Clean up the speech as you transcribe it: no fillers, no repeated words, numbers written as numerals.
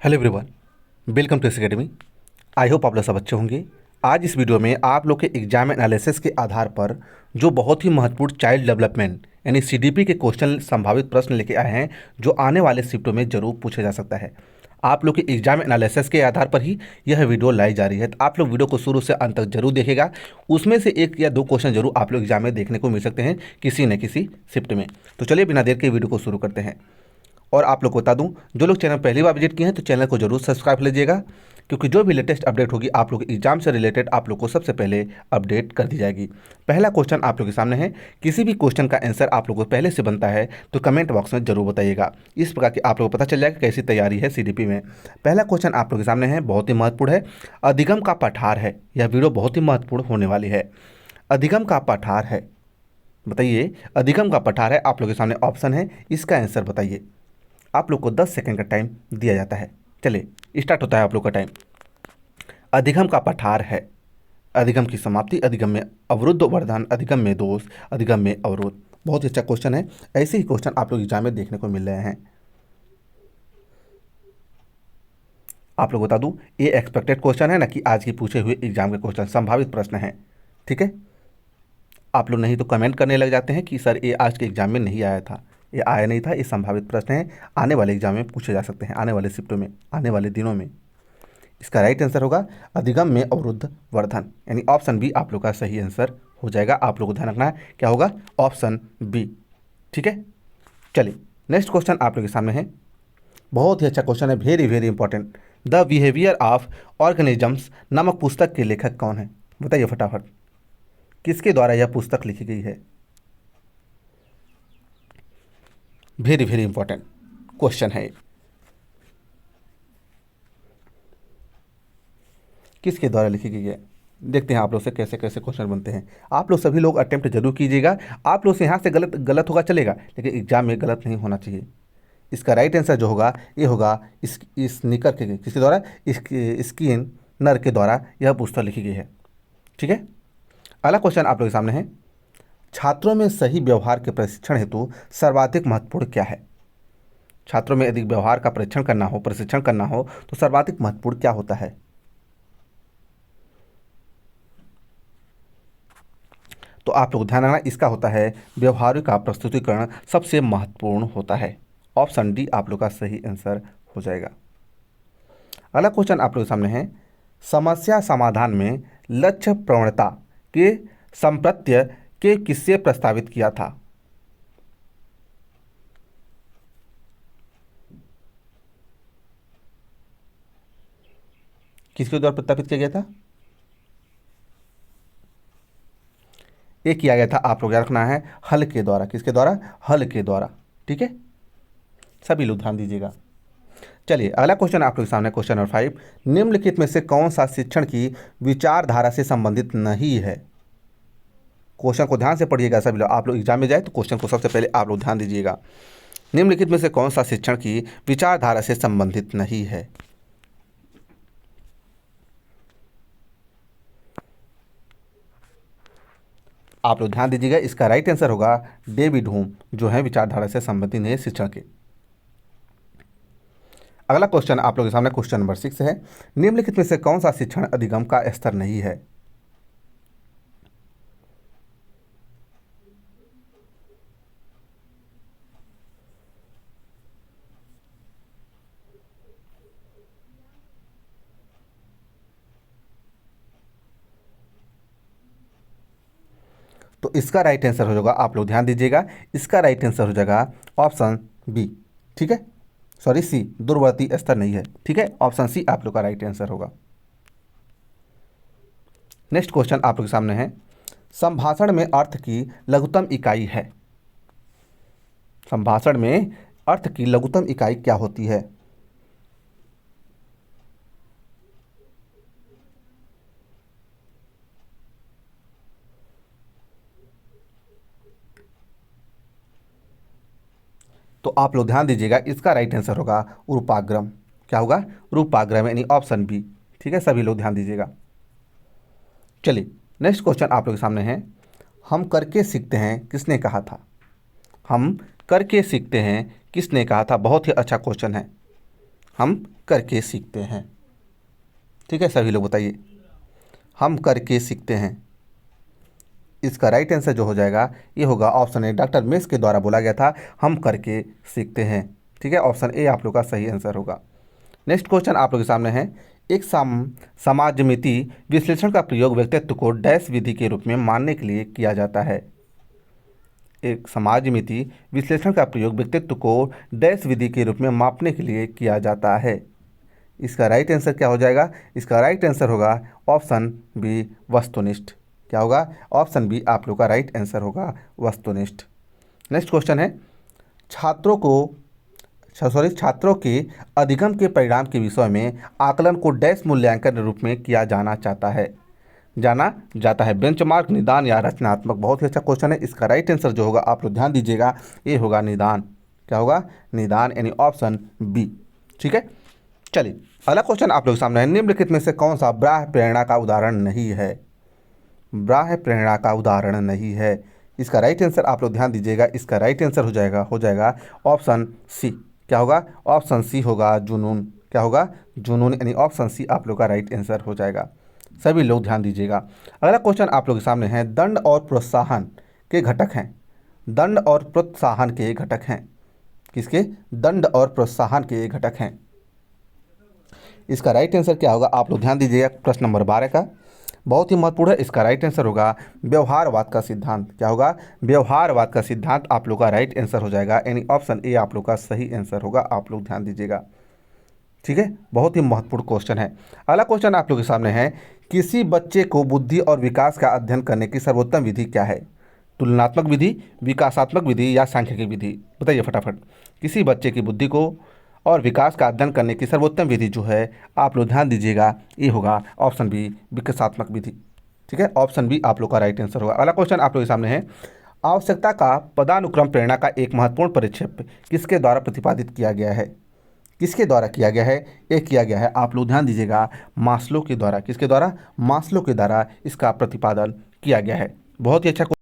Hello everyone, welcome to academy. I hope आप लोग सब अच्छे होंगे। आज इस वीडियो में आप लोग के एग्जाम एनालिसिस के आधार पर जो बहुत ही महत्वपूर्ण चाइल्ड डेवलपमेंट यानी सीडीपी के क्वेश्चन संभावित प्रश्न लेके आए हैं, जो आने वाले शिफ्टों में जरूर पूछा जा सकता है। आप लोग के एग्जाम एनालिसिस के आधार पर ही यह वीडियो लाई जा रही है, तो आप लोग वीडियो को शुरू से अंत तक जरूर देखेगा। उसमें से एक या दो क्वेश्चन जरूर आप लोग एग्जाम में देखने को मिल सकते हैं किसी न किसी शिफ्ट में। तो चलिए बिना देर के वीडियो को शुरू करते हैं। और आप लोग को बता दूं, जो लोग चैनल पहली बार विजिट किए हैं तो चैनल को जरूर सब्सक्राइब लीजिएगा, क्योंकि जो भी लेटेस्ट अपडेट होगी आप लोग एग्जाम से रिलेटेड आप लोग को सबसे पहले अपडेट कर दी जाएगी। पहला क्वेश्चन आप लोग के सामने है। किसी भी क्वेश्चन का आंसर आप लोग को पहले से बनता है तो कमेंट बॉक्स में जरूर बताइएगा। इस प्रकार की आप लोग को पता चल जाएगा कैसी तैयारी है सीडीपी में। पहला क्वेश्चन आप लोग के सामने है, बहुत ही महत्वपूर्ण है। अधिगम का पठार है। यह वीडियो बहुत ही महत्वपूर्ण होने वाली है। अधिगम का पठार है, बताइए अधिगम का पठार है। आप लोग के सामने ऑप्शन है, इसका आंसर बताइए। आप लोग को 10 सेकंड का टाइम दिया जाता है। चलिए स्टार्ट होता है आप लोग का टाइम। अधिगम का पठार है। अधिगम की समाप्ति, अधिगम में अवरुद्ध वर्धन, अधिगम में दोष, अधिगम में अवरोध। बहुत ही अच्छा क्वेश्चन है। ऐसे ही क्वेश्चन आप लोग एग्जाम में देखने को मिल रहे हैं। आप लोग बता दूं, ये एक्सपेक्टेड क्वेश्चन है ना कि आज की पूछे हुए एग्जाम के क्वेश्चन संभावित प्रश्न है। ठीक है, आप लोग नहीं तो कमेंट करने लग जाते हैं कि सर ये आज के एग्जाम में नहीं आया था। ये आया नहीं था, ये संभावित प्रश्न है, आने वाले एग्जाम में पूछे जा सकते हैं, आने वाले शिफ्टों में, आने वाले दिनों में। इसका राइट आंसर होगा अधिगम में अवरुद्ध वर्धन, यानी ऑप्शन बी आप लोग का सही आंसर हो जाएगा। आप लोग को ध्यान रखना है क्या होगा, ऑप्शन बी। ठीक है, चलिए नेक्स्ट क्वेश्चन आप लोग के सामने है। बहुत ही अच्छा क्वेश्चन है, very very important. The behaviour of organisms नामक पुस्तक के लेखक कौन है? बताइए फटाफट, किसके द्वारा यह पुस्तक लिखी गई है? वेरी वेरी इंपॉर्टेंट क्वेश्चन है। किसके द्वारा लिखी गई है? देखते हैं आप लोग से कैसे कैसे क्वेश्चन बनते हैं। आप लोग सभी लोग अटेम्प्ट जरूर कीजिएगा। आप लोग से यहाँ से गलत गलत होगा चलेगा, लेकिन एग्जाम में गलत नहीं होना चाहिए। इसका राइट आंसर जो होगा ये होगा इस निकर के किसके द्वारा, स्किन नर के द्वारा यह पुस्तक लिखी गई है। ठीक है, अगला क्वेश्चन आप लोग के सामने है। छात्रों में सही व्यवहार के प्रशिक्षण हेतु सर्वाधिक महत्वपूर्ण क्या है? छात्रों में यदि व्यवहार का प्रशिक्षण करना हो तो सर्वाधिक महत्वपूर्ण क्या होता है? तो आप लोग ध्यान रखना, इसका होता है व्यवहार का प्रस्तुतिकरण सबसे महत्वपूर्ण होता है। ऑप्शन डी आप लोग का सही आंसर हो जाएगा। अगला क्वेश्चन आप लोग के सामने है। समस्या समाधान में लक्ष्य प्रवणता के संप्रत्य के किससे प्रस्तावित किया था? किसके द्वारा प्रस्तावित किया गया था? ये किया गया था, आप लोग याद रखना है, हल के द्वारा। किसके द्वारा? हल के द्वारा। ठीक है, सभी लोग ध्यान दीजिएगा। चलिए अगला क्वेश्चन आप लोग के सामने, क्वेश्चन नंबर 5। निम्नलिखित में से कौन सा शिक्षण की विचारधारा से संबंधित नहीं है? क्वेश्चन को ध्यान से पढ़िएगा सभी लोग। आप लोग एग्जाम में जाए तो क्वेश्चन को सबसे पहले आप लोग ध्यान दीजिएगा। निम्नलिखित में से कौन सा शिक्षण की विचारधारा से संबंधित नहीं है? आप लोग ध्यान दीजिएगा। इसका राइट आंसर होगा डेविड ह्यूम, जो है विचारधारा से संबंधित नहीं है शिक्षण के। अगला क्वेश्चन आप लोगों के सामने, क्वेश्चन नंबर 6 है। निम्नलिखित में से कौन सा शिक्षण अधिगम का स्तर नहीं है? तो इसका राइट आंसर हो जाएगा, आप लोग ध्यान दीजिएगा, इसका राइट आंसर हो जाएगा ऑप्शन बी। ठीक है, सॉरी सी, दूरवर्ती स्तर नहीं है। ठीक है, ऑप्शन सी आप लोग का राइट आंसर होगा। नेक्स्ट क्वेश्चन आप लोग के सामने है। संभाषण में अर्थ की लघुत्तम इकाई है। संभाषण में अर्थ की लघुत्तम इकाई क्या होती है? तो आप लोग ध्यान दीजिएगा, इसका राइट आंसर होगा रूपाग्रम। क्या होगा? रूपाग्रम, यानी ऑप्शन बी। ठीक है, सभी लोग ध्यान दीजिएगा। चलिए नेक्स्ट क्वेश्चन आप लोग के सामने है। हम करके सीखते हैं किसने कहा था? हम करके सीखते हैं किसने कहा था? बहुत ही अच्छा क्वेश्चन है। हम करके सीखते हैं। ठीक है, सभी लोग बताइए। हम करके सीखते हैं। इसका राइट आंसर जो हो जाएगा ये होगा ऑप्शन ए। डॉक्टर मिस के द्वारा बोला गया था हम करके सीखते हैं। ठीक है, ऑप्शन ए आप लोग का सही आंसर होगा। नेक्स्ट क्वेश्चन आप लोग के सामने है। एक समाजमिति विश्लेषण का प्रयोग व्यक्तित्व को डैश विधि के रूप में मानने के लिए किया जाता है। एक समाजमिति विश्लेषण का प्रयोग व्यक्तित्व को डैश विधि के रूप में मापने के लिए किया जाता है। इसका राइट आंसर क्या हो जाएगा? इसका राइट आंसर होगा ऑप्शन बी, वस्तुनिष्ठ। क्या होगा? ऑप्शन बी आप लोग का राइट आंसर होगा, वस्तुनिष्ठ। नेक्स्ट क्वेश्चन है। छात्रों के अधिगम के परिणाम के विषय में आकलन को डैश मूल्यांकन रूप में किया जाना जाता है बेंचमार्क, निदान या रचनात्मक। बहुत ही अच्छा क्वेश्चन है। इसका राइट आंसर जो होगा आप लोग ध्यान दीजिएगा, ये होगा निदान। क्या होगा? निदान, यानी ऑप्शन बी। ठीक है, चलिए अगला क्वेश्चन आप लोग सामने है। निम्नलिखित में से कौन सा बाह्य प्रेरणा का उदाहरण नहीं है? बाह्य प्रेरणा का उदाहरण नहीं है। इसका राइट आंसर आप लोग ध्यान दीजिएगा, इसका राइट आंसर हो जाएगा ऑप्शन सी। क्या होगा? ऑप्शन सी होगा, जुनून। क्या होगा? जुनून, यानी ऑप्शन सी आप लोग का राइट आंसर हो जाएगा। सभी लोग ध्यान दीजिएगा। अगला क्वेश्चन आप लोग के सामने है। दंड और प्रोत्साहन के घटक हैं। दंड और प्रोत्साहन के घटक हैं। किसके? दंड और प्रोत्साहन के घटक हैं। इसका राइट आंसर क्या होगा आप लोग ध्यान दीजिएगा। प्रश्न नंबर 12 का बहुत ही महत्वपूर्ण है। इसका राइट आंसर होगा व्यवहारवाद का सिद्धांत। क्या होगा? व्यवहारवाद का सिद्धांत आप लोग का राइट आंसर हो जाएगा, यानी ऑप्शन ए आप लोग का सही आंसर होगा। आप लोग ध्यान दीजिएगा। ठीक है, बहुत ही महत्वपूर्ण क्वेश्चन है। अगला क्वेश्चन आप लोग के सामने है। किसी बच्चे को बुद्धि और विकास का अध्ययन करने की सर्वोत्तम विधि क्या है? तुलनात्मक विधि, विकासात्मक विधि या सांख्यिकी विधि? बताइए फटाफट। किसी बच्चे की बुद्धि को और विकास का अध्ययन करने की सर्वोत्तम विधि जो है आप लोग ध्यान दीजिएगा, ये होगा ऑप्शन बी, विकासात्मक विधि। ठीक है, ऑप्शन बी आप लोग का राइट आंसर होगा। अगला क्वेश्चन आप लोग के सामने है। आवश्यकता का पदानुक्रम प्रेरणा का एक महत्वपूर्ण परिक्षेप किसके द्वारा प्रतिपादित किया गया है? किसके द्वारा किया गया है? ये किया गया है आप लोग ध्यान दीजिएगा, मास्लो के द्वारा। किसके द्वारा? मास्लो के द्वारा इसका प्रतिपादन किया गया है। बहुत ही अच्छा